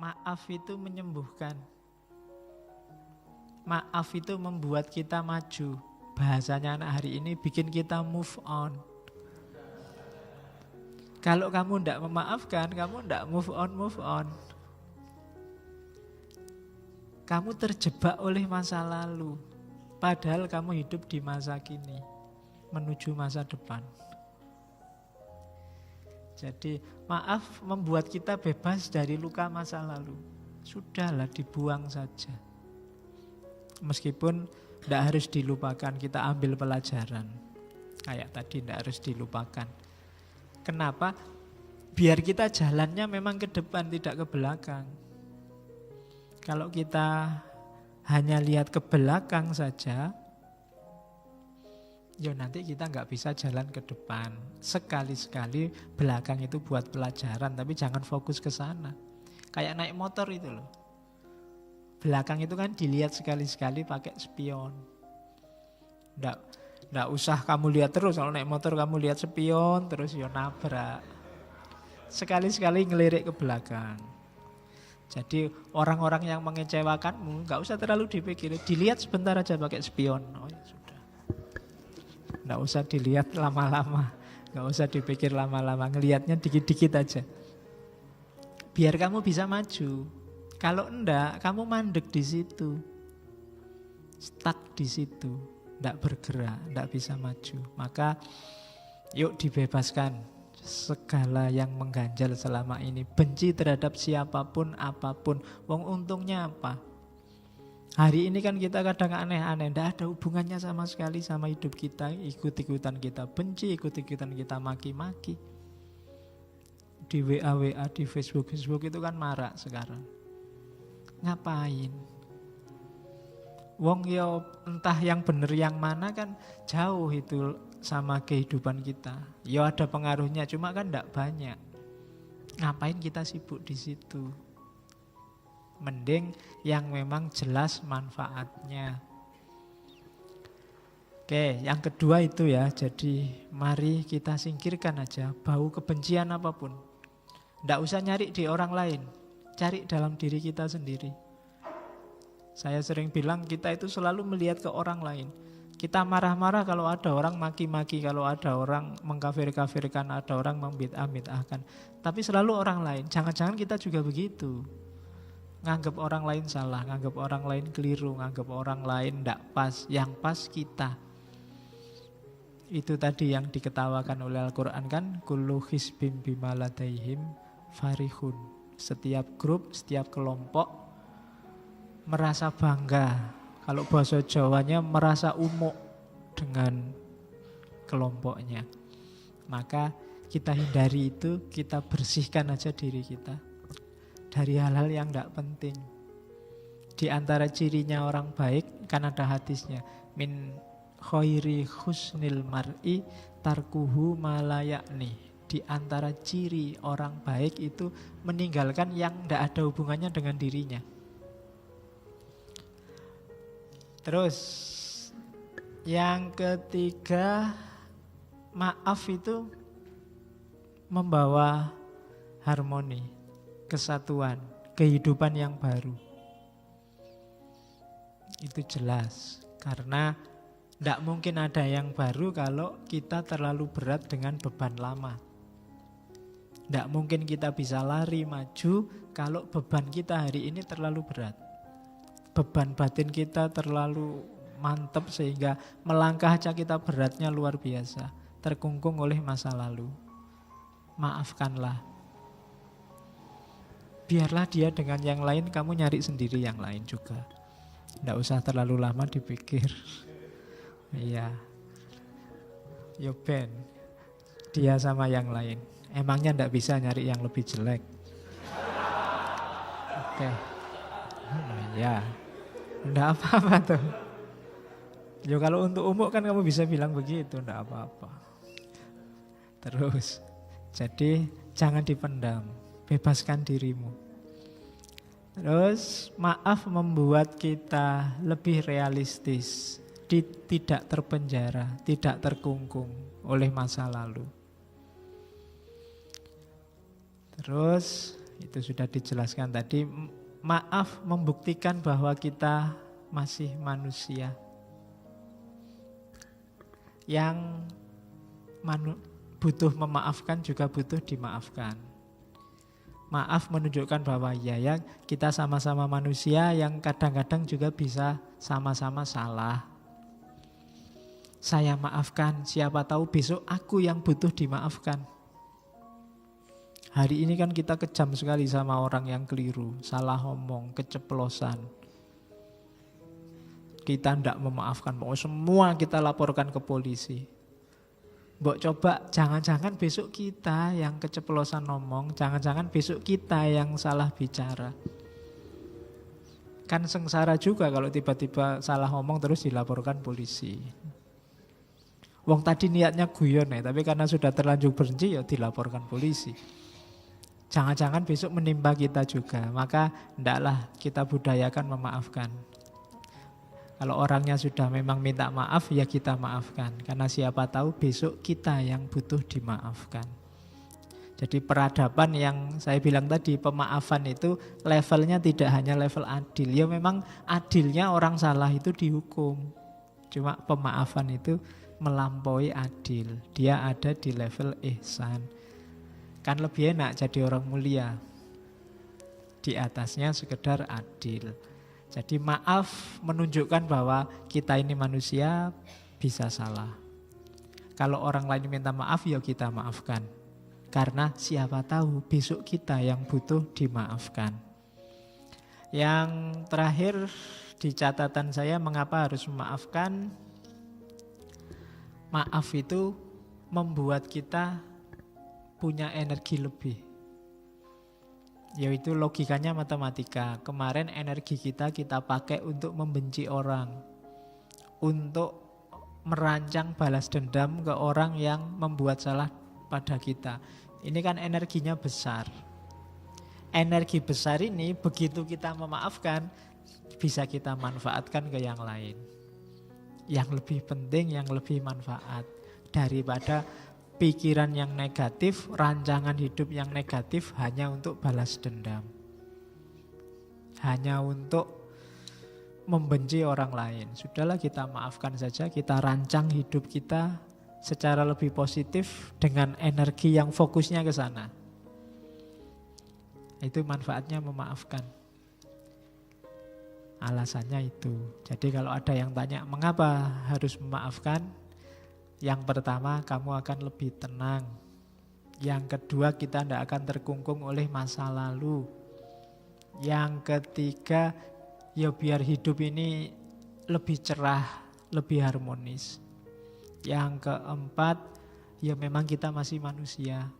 maaf itu menyembuhkan. Maaf itu membuat kita maju. Bahasanya anak hari ini bikin kita move on. Kalau kamu tidak memaafkan, kamu tidak move on. Kamu terjebak oleh masa lalu. Padahal kamu hidup di masa kini, menuju masa depan. Jadi maaf membuat kita bebas dari luka masa lalu. Sudahlah, dibuang saja. Meskipun tidak harus dilupakan, kita ambil pelajaran. Kayak tadi tidak harus dilupakan. Kenapa? Biar kita jalannya memang ke depan, tidak ke belakang. Kalau kita hanya lihat ke belakang saja, ya nanti kita nggak bisa jalan ke depan. Sekali-sekali belakang itu buat pelajaran, tapi jangan fokus ke sana. Kayak naik motor itu loh. Belakang itu kan dilihat sekali-sekali pakai spion. Nggak usah kamu lihat terus. Kalau naik motor kamu lihat spion terus ya nabrak. Sekali-sekali ngelirik ke belakang. Jadi orang-orang yang mengecewakanmu nggak usah terlalu dipikir. Dilihat sebentar aja pakai spion. Oh ya sudah. Nggak usah dilihat lama-lama. Nggak usah dipikir lama-lama. Ngelihatnya dikit-dikit aja. Biar kamu bisa maju. Kalau enggak, kamu mandek di situ. Stuck di situ. Enggak bergerak, enggak bisa maju. Maka yuk dibebaskan segala yang mengganjal selama ini. Benci terhadap siapapun, apapun. Wong untungnya apa? Hari ini kan kita kadang aneh-aneh. Enggak ada hubungannya sama sekali sama hidup kita. Ikut-ikutan kita benci, ikut-ikutan kita maki-maki. Di WA, di Facebook itu kan marak sekarang. Ngapain? Wong yo entah yang bener yang mana kan jauh itu sama kehidupan kita. Yo ada pengaruhnya, cuma kan enggak banyak. Ngapain kita sibuk di situ? Mending yang memang jelas manfaatnya. Oke, yang kedua itu ya. Jadi mari kita singkirkan aja bau kebencian apapun. Enggak usah nyari di orang lain. Cari dalam diri kita sendiri. Saya sering bilang kita itu selalu melihat ke orang lain. Kita marah-marah kalau ada orang maki-maki, kalau ada orang mengkafir-kafirkan, ada orang membid'ah-bid'ahkan. Tapi selalu orang lain. Jangan-jangan kita juga begitu. Nganggap orang lain salah, nganggap orang lain keliru, nganggap orang lain tidak pas. Yang pas kita. Itu tadi yang diketawakan oleh Al-Quran kan. Kullu hizbin bima ladaihim farihun. Setiap grup, setiap kelompok merasa bangga. Kalau bahasa Jawanya merasa umuk dengan kelompoknya. Maka kita hindari itu, kita bersihkan aja diri kita dari hal-hal yang tidak penting. Di antara cirinya orang baik kan ada hadisnya, min khairi husnil mar'i tarkuhu malayakni. Di antara ciri orang baik itu meninggalkan yang tidak ada hubungannya dengan dirinya. Terus yang ketiga, maaf itu membawa harmoni, kesatuan, kehidupan yang baru. Itu jelas, karena tidak mungkin ada yang baru kalau kita terlalu berat dengan beban lama. Tidak mungkin kita bisa lari maju kalau beban kita hari ini terlalu berat. Beban batin kita terlalu mantap sehingga melangkah aja kita beratnya luar biasa. Terkungkung oleh masa lalu. Maafkanlah. Biarlah dia dengan yang lain, kamu nyari sendiri yang lain juga. Tidak usah terlalu lama dipikir. Iya. Yo Ben, dia sama yang lain. Emangnya tidak bisa nyari yang lebih jelek? Oke. Ya. Enggak apa-apa tuh. Ya kalau untuk umum kan kamu bisa bilang begitu, enggak apa-apa. Terus, jadi jangan dipendam, bebaskan dirimu. Terus maaf membuat kita lebih realistis, tidak terpenjara, tidak terkungkung oleh masa lalu. Terus Itu sudah dijelaskan tadi. Maaf membuktikan bahwa kita masih manusia yang butuh memaafkan juga butuh dimaafkan. Maaf menunjukkan bahwa ya kita sama-sama manusia yang kadang-kadang juga bisa sama-sama salah. Saya maafkan, siapa tahu besok aku yang butuh dimaafkan. Hari ini kan kita kejam sekali sama orang yang keliru, salah ngomong, keceplosan. Kita tidak memaafkan, mau semua kita laporkan ke polisi. Mbok coba, jangan-jangan besok kita yang keceplosan ngomong, jangan-jangan besok kita yang salah bicara. Kan sengsara juga kalau tiba-tiba salah ngomong terus dilaporkan polisi. Wong tadi niatnya guyon ya, tapi karena sudah terlanjur benci ya dilaporkan polisi. Jangan-jangan besok menimpa kita juga, maka hendaklah kita budayakan memaafkan. Kalau orangnya sudah memang minta maaf, ya kita maafkan. Karena siapa tahu besok kita yang butuh dimaafkan. Jadi peradaban yang saya bilang tadi, pemaafan itu levelnya tidak hanya level adil. Ya memang adilnya orang salah itu dihukum. Cuma pemaafan itu melampaui adil. Dia ada di level ihsan. Kan lebih enak jadi orang mulia. Di atasnya sekedar adil. Jadi maaf menunjukkan bahwa kita ini manusia bisa salah. Kalau orang lain minta maaf ya kita maafkan. Karena siapa tahu besok kita yang butuh dimaafkan. Yang terakhir di catatan saya mengapa harus memaafkan. Maaf itu membuat kita punya energi lebih. Yaitu logikanya matematika. Kemarin energi kita pakai untuk membenci orang. Untuk merancang balas dendam ke orang yang membuat salah pada kita. Ini kan energinya besar. Energi besar ini begitu kita memaafkan, bisa kita manfaatkan ke yang lain. Yang lebih penting, yang lebih manfaat. Daripada pikiran yang negatif, rancangan hidup yang negatif hanya untuk balas dendam. Hanya untuk membenci orang lain. Sudahlah kita maafkan saja, kita rancang hidup kita secara lebih positif dengan energi yang fokusnya ke sana. Itu manfaatnya memaafkan. Alasannya itu. Jadi kalau ada yang tanya mengapa harus memaafkan? Yang pertama, kamu akan lebih tenang. Yang kedua, kita tidak akan terkungkung oleh masa lalu. Yang ketiga, ya biar hidup ini lebih cerah, lebih harmonis. Yang keempat, ya memang kita masih manusia.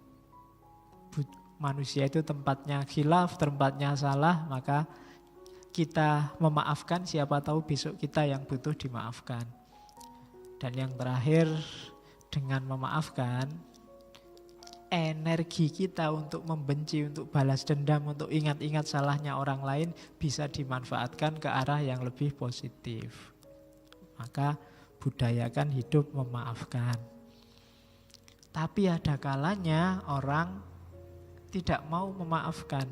Manusia itu tempatnya khilaf, tempatnya salah, maka kita memaafkan, siapa tahu besok kita yang butuh dimaafkan. Dan yang terakhir, dengan memaafkan, energi kita untuk membenci, untuk balas dendam, untuk ingat-ingat salahnya orang lain bisa dimanfaatkan ke arah yang lebih positif. Maka budayakan hidup memaafkan. Tapi ada kalanya orang tidak mau memaafkan.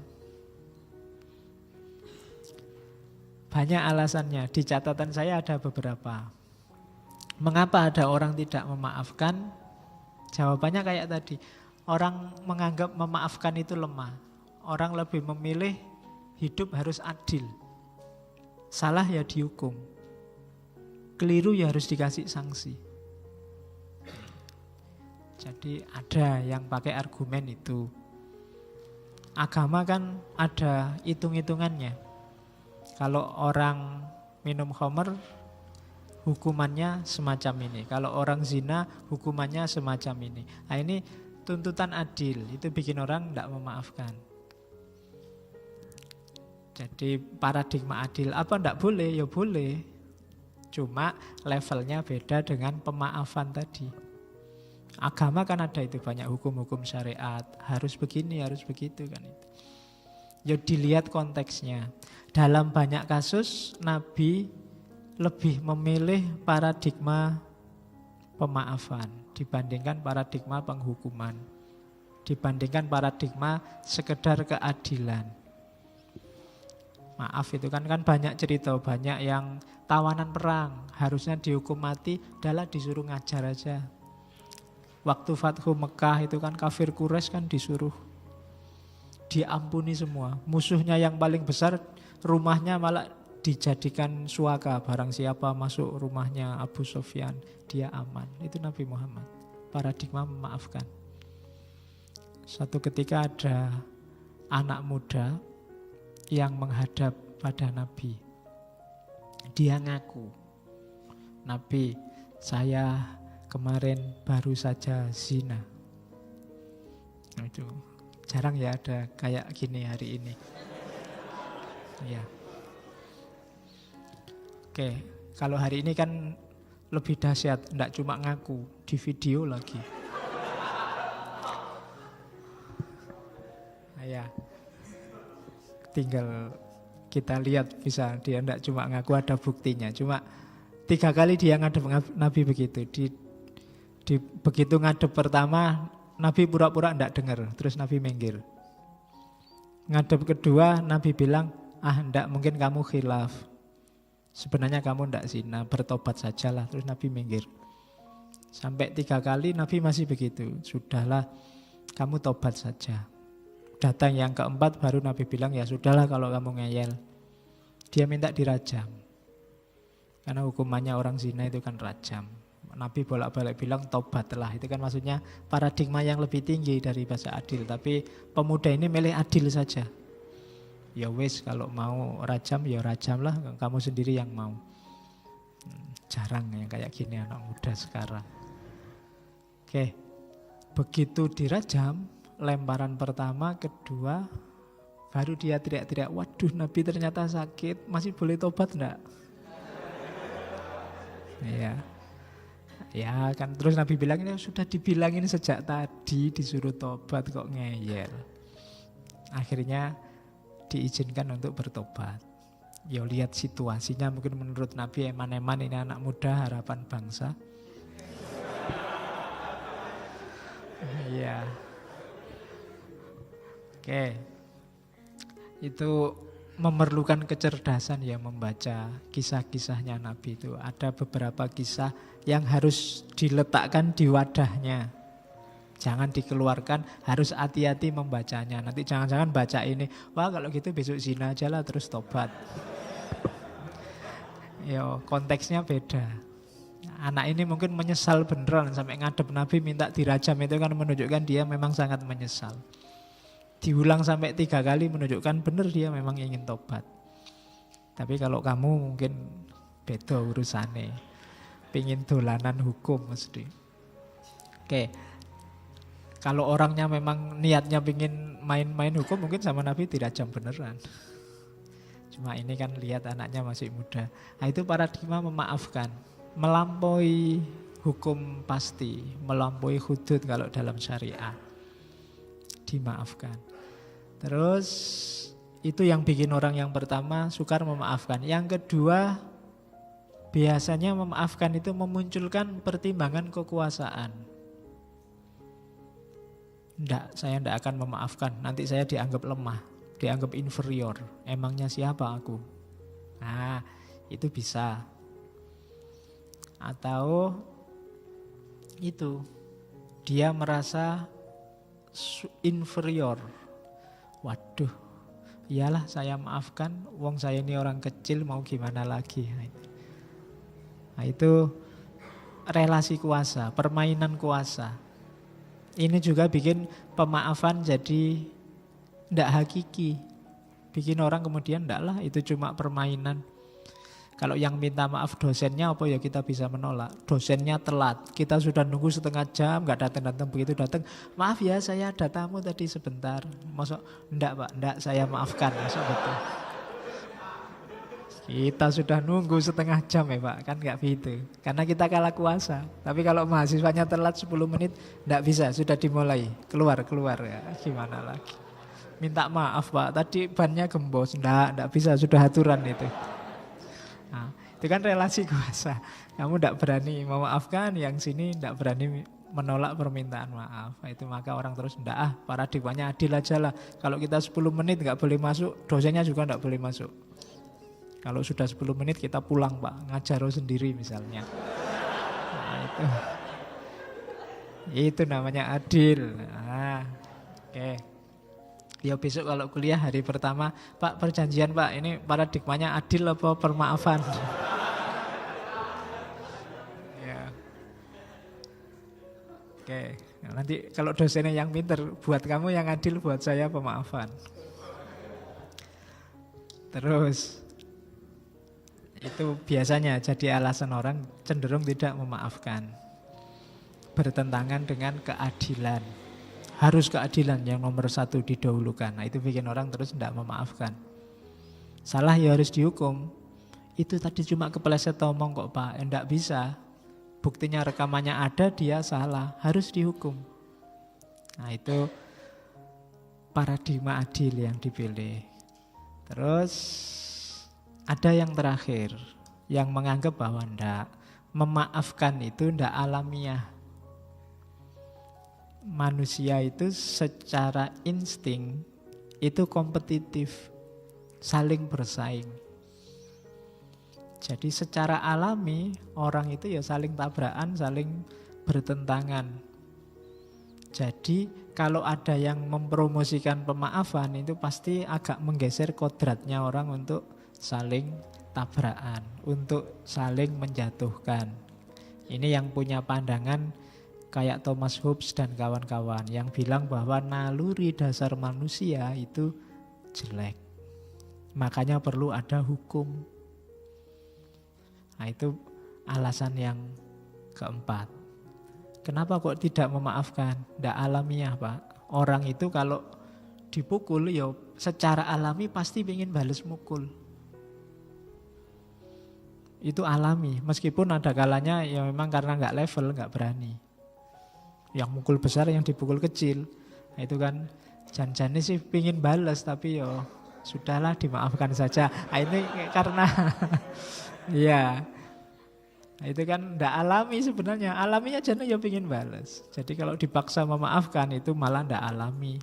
Banyak alasannya, di catatan saya ada beberapa. Mengapa ada orang tidak memaafkan? Jawabannya kayak tadi. Orang menganggap memaafkan itu lemah. Orang lebih memilih hidup harus adil. Salah ya dihukum. Keliru ya harus dikasih sanksi. Jadi ada yang pakai argumen itu. Agama kan ada hitung-hitungannya. Kalau orang minum khamr, hukumannya semacam ini. Kalau orang zina, hukumannya semacam ini. Nah ini tuntutan adil, itu bikin orang tidak memaafkan. Jadi paradigma adil, apa tidak boleh? Ya boleh. Cuma levelnya beda dengan pemaafan tadi. Agama kan ada itu banyak hukum-hukum syariat. Harus begini, harus begitu kan itu. Ya dilihat konteksnya. Dalam banyak kasus, Nabi lebih memilih paradigma pemaafan dibandingkan paradigma penghukuman. dibandingkan paradigma sekedar keadilan. Maaf itu kan banyak cerita, banyak yang tawanan perang, harusnya dihukum mati, adalah disuruh ngajar aja. Waktu Fathu Mekah itu kan kafir Quraisy kan disuruh diampuni semua. Musuhnya yang paling besar, rumahnya malah dijadikan suaka. Barang siapa masuk rumahnya Abu Sufyan, dia aman. Itu Nabi Muhammad. Paradigma memaafkan. Suatu ketika ada anak muda yang menghadap pada Nabi. Dia ngaku, Nabi, saya kemarin baru saja zina. Nah, itu jarang ya ada kayak gini hari ini. Ya. Oke, kalau hari ini kan lebih dahsyat, enggak cuma ngaku, di video lagi. Ya. Tinggal kita lihat bisa dia enggak cuma ngaku, ada buktinya. Cuma 3 kali dia ngadep Nabi begitu. Begitu ngadep pertama Nabi pura-pura enggak dengar, terus Nabi minggir. Ngadep kedua Nabi bilang, enggak, mungkin kamu khilaf. Sebenarnya kamu enggak zina, bertobat sajalah. Terus Nabi minggir. Sampai 3 kali Nabi masih begitu. Sudahlah, kamu tobat saja. Datang yang keempat baru Nabi bilang, ya sudahlah kalau kamu ngeyel. Dia minta dirajam. Karena hukumannya orang zina itu kan rajam. Nabi bolak-balik bilang tobatlah. Itu kan maksudnya paradigma yang lebih tinggi dari bahasa adil. Tapi pemuda ini milih adil saja. Ya wis, kalau mau rajam ya rajamlah, kamu sendiri yang mau. Jarang yang kayak gini anak muda sekarang. Oke, begitu dirajam, lemparan pertama, kedua, baru dia teriak-teriak, waduh Nabi ternyata sakit, masih boleh tobat enggak? Ya kan, terus Nabi bilang, ini sudah dibilangin sejak tadi disuruh tobat kok ngeyel. Akhirnya diizinkan untuk bertobat. Ya lihat situasinya, mungkin menurut Nabi eman-eman ini anak muda harapan bangsa. Iya. Oke, itu memerlukan kecerdasan ya membaca kisah-kisahnya Nabi itu. Ada beberapa kisah yang harus diletakkan di wadahnya. Jangan dikeluarkan, harus hati-hati membacanya. Nanti jangan-jangan baca ini, wah kalau gitu besok zina aja lah terus tobat. Yo, konteksnya beda. Anak ini mungkin menyesal beneran sampai ngadep Nabi minta dirajam, itu kan menunjukkan dia memang sangat menyesal. Diulang sampai 3 kali menunjukkan benar dia memang ingin tobat. Tapi kalau kamu mungkin beda urusannya. Pingin dolanan hukum mesti. Oke. Kalau orangnya memang niatnya pingin main-main hukum, mungkin sama Nabi dirajam beneran. Cuma ini kan lihat anaknya masih muda. Nah itu paradigma memaafkan. Melampaui hukum pasti, melampaui hudud kalau dalam syariah. Dimaafkan. Terus itu yang bikin orang yang pertama sukar memaafkan. Yang kedua, biasanya memaafkan itu memunculkan pertimbangan kekuasaan. Saya tidak akan memaafkan, nanti saya dianggap lemah, dianggap inferior. Emangnya siapa aku? Nah, itu bisa. Atau itu, dia merasa inferior. Waduh, iyalah saya maafkan, wong saya ini orang kecil mau gimana lagi. Nah itu relasi kuasa, permainan kuasa. Ini juga bikin pemaafan jadi tidak hakiki. Bikin orang kemudian tidak lah, itu cuma permainan. Kalau yang minta maaf dosennya apa ya kita bisa menolak. Dosennya telat, kita sudah nunggu setengah jam gak datang-datang, begitu datang, maaf ya saya ada tamu tadi sebentar. Masuk, enggak Pak, enggak saya maafkan. Masuk betul. Kita sudah nunggu setengah jam ya Pak, kan gak begitu. Karena kita kalah kuasa. Tapi kalau mahasiswanya telat 10 menit, enggak bisa, sudah dimulai. Keluar ya, gimana lagi. Minta maaf Pak, tadi bannya gembos. Enggak bisa, sudah aturan itu. Nah, itu kan relasi kuasa. Kamu tidak berani memaafkan, yang sini tidak berani menolak permintaan maaf. Itu maka orang terus enggak, paradigmanya adil aja lah. Kalau kita 10 menit nggak boleh masuk, dosennya juga nggak boleh masuk. Kalau sudah 10 menit kita pulang Pak, ngajar sendiri misalnya. Nah, itu namanya adil. Nah, oke. Ya besok kalau kuliah hari pertama, Pak perjanjian Pak, ini paradigmanya adil apa permaafan? Ya. Oke, nanti kalau dosennya yang pinter, buat kamu yang adil, buat saya pemaafan. Terus, itu biasanya jadi alasan orang cenderung tidak memaafkan. Bertentangan dengan keadilan. Harus keadilan yang nomor satu didahulukan. Nah itu bikin orang terus tidak memaafkan. Salah ya harus dihukum. Itu tadi cuma kepeleset omong kok Pak, enggak bisa. Buktinya rekamannya ada, dia salah, harus dihukum. Nah itu paradigma adil yang dipilih. Terus ada yang terakhir, yang menganggap bahwa enggak, memaafkan itu enggak alamiah. Manusia itu secara insting itu kompetitif, saling bersaing. Jadi secara alami orang itu ya saling tabrakan, saling bertentangan. Jadi kalau ada yang mempromosikan pemaafan itu pasti agak menggeser kodratnya orang untuk saling tabrakan, untuk saling menjatuhkan. Ini yang punya pandangan kayak Thomas Hobbes dan kawan-kawan yang bilang bahwa naluri dasar manusia itu jelek. Makanya perlu ada hukum. Nah itu alasan yang keempat. Kenapa kok tidak memaafkan? Tidak alamiah Pak. Orang itu kalau dipukul ya secara alami pasti ingin balas mukul. Itu alami. Meskipun ada kalanya ya memang karena nggak level, nggak berani. Yang mukul besar, yang dipukul kecil. Nah, itu kan jan-jannya sih pingin balas tapi yo sudahlah dimaafkan saja. Nah, ini karena ya nah, itu kan ndak alami sebenarnya. Alaminya jane ya pingin balas. Jadi kalau dipaksa memaafkan itu malah ndak alami.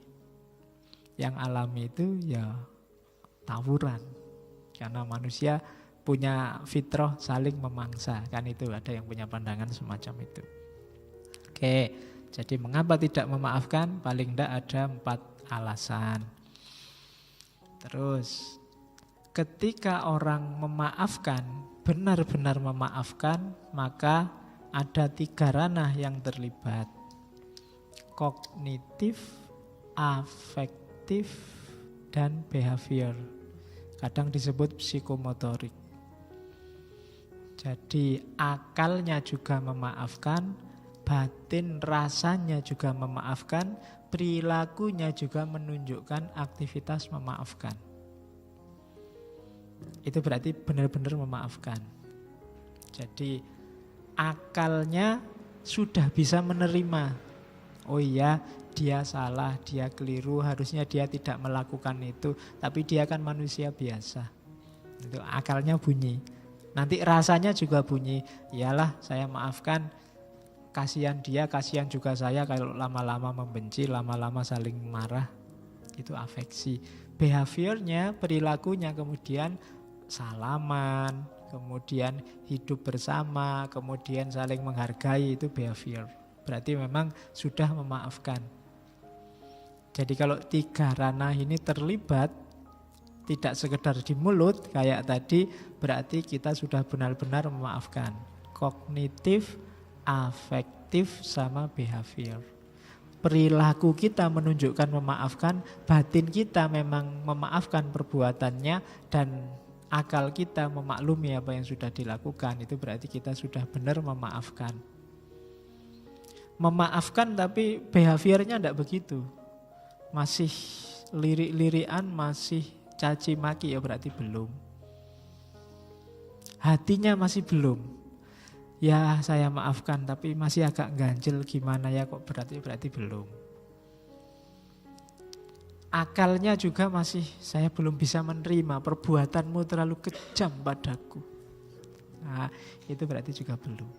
Yang alami itu ya tawuran. Karena manusia punya fitrah saling memangsa. Kan itu ada yang punya pandangan semacam itu. Oke. Jadi mengapa tidak memaafkan? Paling tidak ada 4 alasan. Terus ketika orang memaafkan, benar-benar memaafkan, maka ada 3 ranah yang terlibat. Kognitif, afektif, dan behavior. Kadang disebut psikomotorik. Jadi akalnya juga memaafkan, batin rasanya juga memaafkan, perilakunya juga menunjukkan aktivitas memaafkan. Itu berarti benar-benar memaafkan. Jadi akalnya sudah bisa menerima. Oh iya, dia salah, dia keliru, harusnya dia tidak melakukan itu. Tapi dia kan manusia biasa. Itu akalnya bunyi. Nanti rasanya juga bunyi. Iyalah, saya maafkan. Kasihan dia, kasihan juga saya kalau lama-lama membenci, lama-lama saling marah. Itu afeksi. Behaviornya, perilakunya kemudian salaman, kemudian hidup bersama, kemudian saling menghargai, itu behavior. Berarti memang sudah memaafkan. Jadi kalau 3 ranah ini terlibat, tidak sekedar di mulut kayak tadi, berarti kita sudah benar-benar memaafkan. Kognitif, afektif, sama behavior. Perilaku kita menunjukkan memaafkan, batin kita memang memaafkan perbuatannya, dan akal kita memaklumi apa yang sudah dilakukan. Itu berarti kita sudah benar memaafkan. Memaafkan tapi behaviornya tidak begitu. Masih lirik-lirikan, masih caci maki, ya berarti belum. Hatinya masih belum. Ya saya maafkan tapi masih agak ganjel gimana ya kok, berarti belum. Akalnya juga masih saya belum bisa menerima, perbuatanmu terlalu kejam padaku. Nah itu berarti juga belum.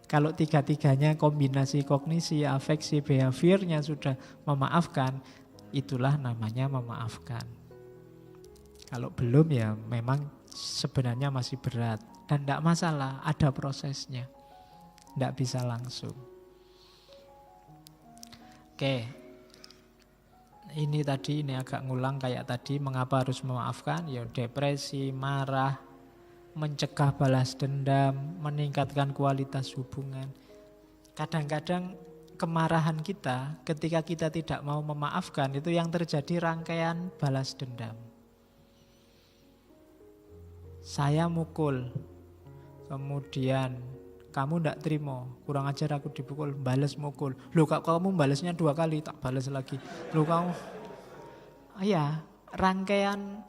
Kalau tiga-tiganya kombinasi kognisi, afeksi, behaviornya sudah memaafkan, itulah namanya memaafkan. Kalau belum ya memang sebenarnya masih berat. Dan tidak masalah, ada prosesnya. Tidak bisa langsung. Oke. Ini agak ngulang kayak tadi. Mengapa harus memaafkan? Ya depresi, marah, mencegah balas dendam, meningkatkan kualitas hubungan. Kadang-kadang kemarahan kita ketika kita tidak mau memaafkan, itu yang terjadi rangkaian balas dendam. Saya mukul, kemudian kamu tidak terima, kurang ajar aku dipukul, balas mukul. Loh kok kamu balasnya 2 kali, tak balas lagi. Loh kamu, ya rangkaian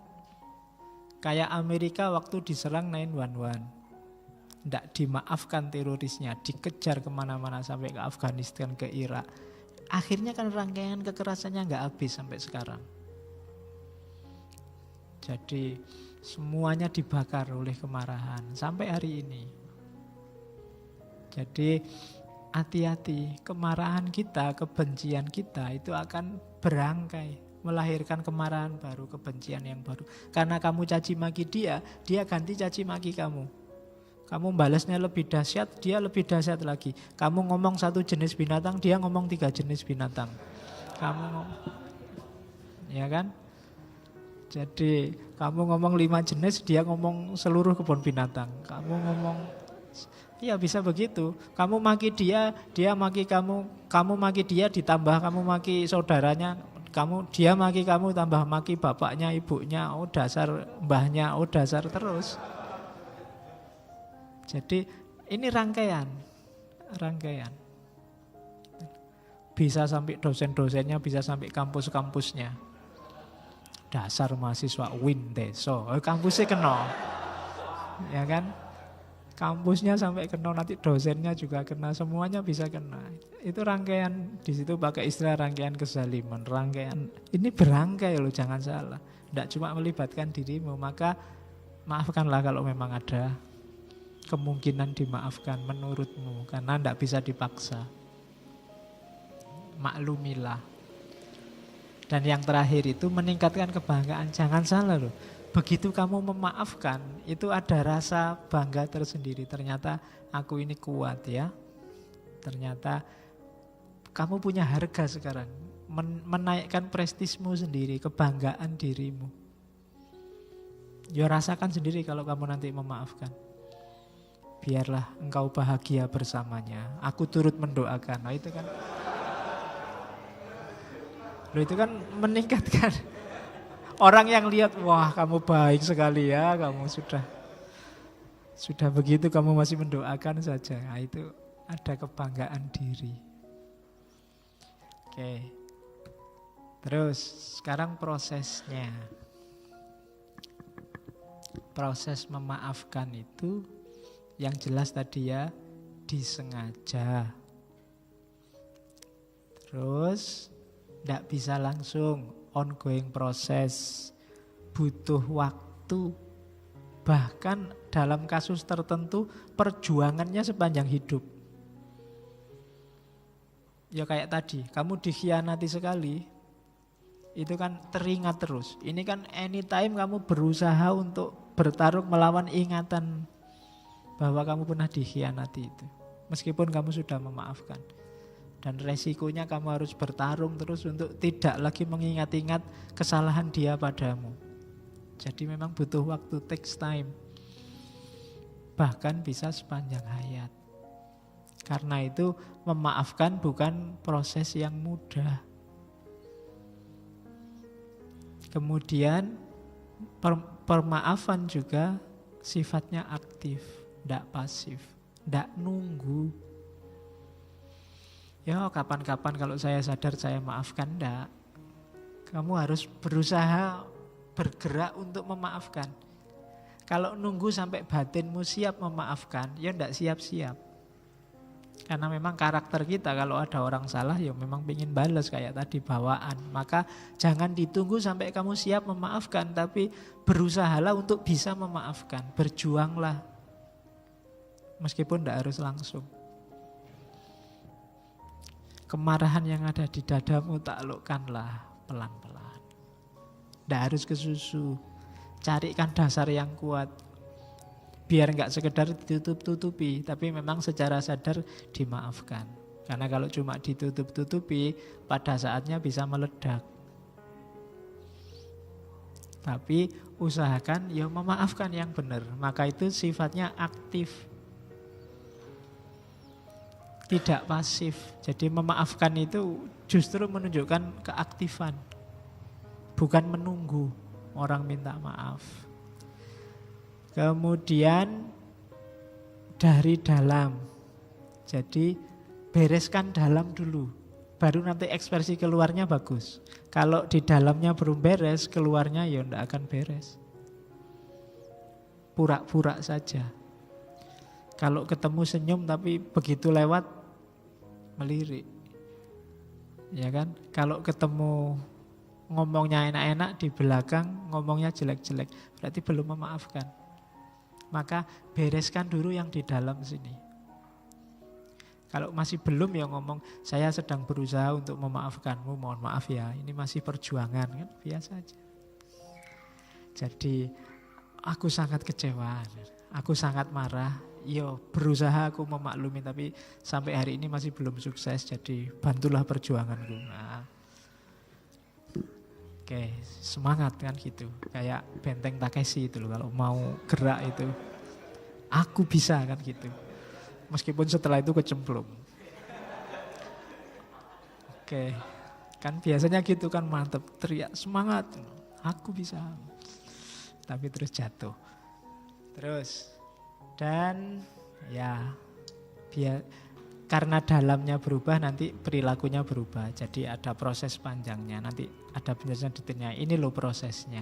kayak Amerika waktu diserang 9/11. Tidak dimaafkan terorisnya, dikejar kemana-mana sampai ke Afghanistan, ke Irak. Akhirnya kan rangkaian kekerasannya nggak habis sampai sekarang. Jadi semuanya dibakar oleh kemarahan sampai hari ini. Jadi hati-hati, kemarahan kita, kebencian kita itu akan berangkai, melahirkan kemarahan baru, kebencian yang baru. Karena kamu caci maki dia, dia ganti caci maki kamu. Kamu balasnya lebih dahsyat, dia lebih dahsyat lagi. Kamu ngomong 1 jenis binatang, dia ngomong 3 jenis binatang. Kamu ngomong, ya kan? Jadi kamu ngomong 5 jenis, dia ngomong seluruh kebun binatang. Kamu ngomong, ya bisa begitu. Kamu maki dia, dia maki kamu. Kamu maki dia, ditambah kamu maki saudaranya. Dia maki kamu, tambah maki bapaknya, ibunya. Oh dasar mbahnya, oh dasar terus. Jadi ini rangkaian. Bisa sampai dosen-dosennya, bisa sampai kampus-kampusnya. Dasar mahasiswa Winteso, kampusnya kena, ya kan? Kampusnya sampai kena, nanti dosennya juga kena, semuanya bisa kena. Itu rangkaian, di situ pakai istilah rangkaian kezaliman, rangkaian. Ini berangkai loh, jangan salah. Tidak cuma melibatkan dirimu, maka maafkanlah kalau memang ada kemungkinan dimaafkan menurutmu, karena tidak bisa dipaksa. Maklumilah. Dan yang terakhir itu meningkatkan kebanggaan. Jangan salah loh. Begitu kamu memaafkan, itu ada rasa bangga tersendiri. Ternyata aku ini kuat ya. Ternyata kamu punya harga sekarang. Menaikkan prestismu sendiri, kebanggaan dirimu. Ya rasakan sendiri kalau kamu nanti memaafkan. Biarlah engkau bahagia bersamanya. Aku turut mendoakan. Nah itu kan... Loh itu kan meningkatkan. Orang yang lihat, wah kamu baik sekali ya, kamu sudah begitu kamu masih mendoakan saja. Nah itu ada kebanggaan diri. Oke. Terus sekarang prosesnya. Proses memaafkan itu yang jelas tadi ya, disengaja. Terus tidak bisa langsung, ongoing proses, butuh waktu. Bahkan dalam kasus tertentu perjuangannya sepanjang hidup. Ya kayak tadi, kamu dikhianati sekali, itu kan teringat terus. Ini kan anytime kamu berusaha untuk bertarung melawan ingatan bahwa kamu pernah dikhianati itu. Meskipun kamu sudah memaafkan. Dan resikonya kamu harus bertarung terus untuk tidak lagi mengingat-ingat kesalahan dia padamu. Jadi memang butuh waktu, takes time. Bahkan bisa sepanjang hayat. Karena itu memaafkan bukan proses yang mudah. Kemudian permaafan juga sifatnya aktif, tidak pasif, tidak nunggu. Ya kapan-kapan kalau saya sadar saya maafkan, enggak. Kamu harus berusaha bergerak untuk memaafkan. Kalau nunggu sampai batinmu siap memaafkan, ya enggak siap-siap. Karena memang karakter kita kalau ada orang salah ya memang pengen balas kayak tadi bawaan. Maka jangan ditunggu sampai kamu siap memaafkan, tapi berusahalah untuk bisa memaafkan. Berjuanglah. Meskipun enggak harus langsung. Kemarahan yang ada di dadamu taklukkanlah pelan-pelan. Tidak harus kesusu. Carikan dasar yang kuat. Biar nggak sekedar ditutup-tutupi, tapi memang secara sadar dimaafkan. Karena kalau cuma ditutup-tutupi, pada saatnya bisa meledak. Tapi usahakan ya memaafkan yang benar. Maka itu sifatnya aktif. Tidak pasif. Jadi memaafkan itu justru menunjukkan keaktifan. Bukan menunggu orang minta maaf. Kemudian dari dalam. Jadi bereskan dalam dulu. Baru nanti ekspresi keluarnya bagus. Kalau di dalamnya belum beres, keluarnya ya tidak akan beres. Pura-pura saja. Kalau ketemu senyum tapi begitu lewat melirik, ya kan? Kalau ketemu ngomongnya enak-enak, di belakang ngomongnya jelek-jelek, berarti belum memaafkan. Maka bereskan dulu yang di dalam sini. Kalau masih belum ya ngomong, saya sedang berusaha untuk memaafkanmu, mohon maaf ya, ini masih perjuangan, kan biasa aja. Jadi aku sangat kecewa, aku sangat marah. Yo, berusaha aku memaklumi, tapi sampai hari ini masih belum sukses. Jadi bantulah perjuanganku. Nah. Oke, semangat kan gitu. Kayak Benteng Takeshi itu loh, kalau mau gerak itu. Aku bisa kan gitu. Meskipun setelah itu kecemplung. Oke, kan biasanya gitu kan, mantep, teriak semangat. Aku bisa. Tapi terus jatuh. Terus. Dan ya karena dalamnya berubah nanti perilakunya berubah. Jadi ada proses panjangnya. Nanti ada penjelasan detailnya. Ini loh prosesnya.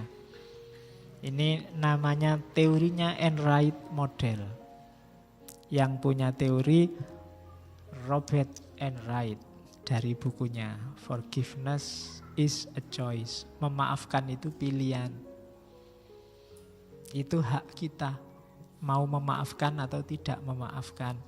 Ini namanya teorinya Enright Model. Yang punya teori Robert Enright dari bukunya Forgiveness is a Choice. Memaafkan itu pilihan. Itu hak kita. Mau memaafkan atau tidak memaafkan.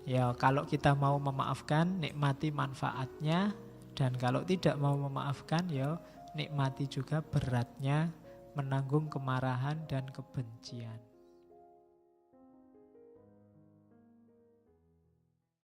Ya kalau kita mau memaafkan, nikmati manfaatnya. Dan kalau tidak mau memaafkan, ya nikmati juga beratnya menanggung kemarahan dan kebencian.